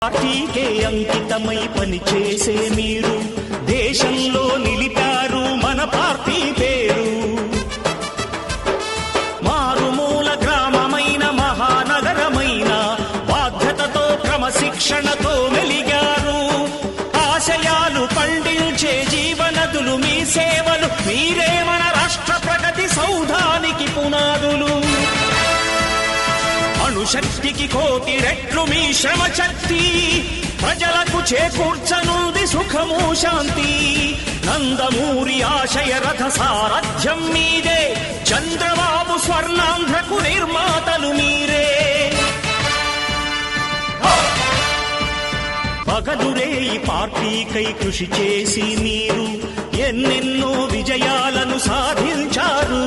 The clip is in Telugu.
పార్టీకే అంకితమై పనిచేసే మీరు దేశంలో నిలిపారు మన పార్టీ పేరు. మారుమూల గ్రామమైన మహానగరమైన బాధ్యతతో క్రమశిక్షణతో మెలిగారు. ఆశయాలు పండించే జీవనదులు మీ సేవలు, మీరే మన రాష్ట్ర ప్రగతి సౌధానికి పునాదులు. అణుశక్తికి కోటి రెట్లు మీ శ్రమ శక్తి, ప్రజలకు చేకూర్చనుంది సుఖము శాంతి. నందమూరి ఆశయ రథ సారథ్యం మీదే, చంద్రబాబు స్వర్ణాంధ్రకు నిర్మాతలు మీరే. పగలురే ఈ పార్టీకై కృషి చేసి మీరు ఎన్నెన్నో విజయాలను సాధించారు.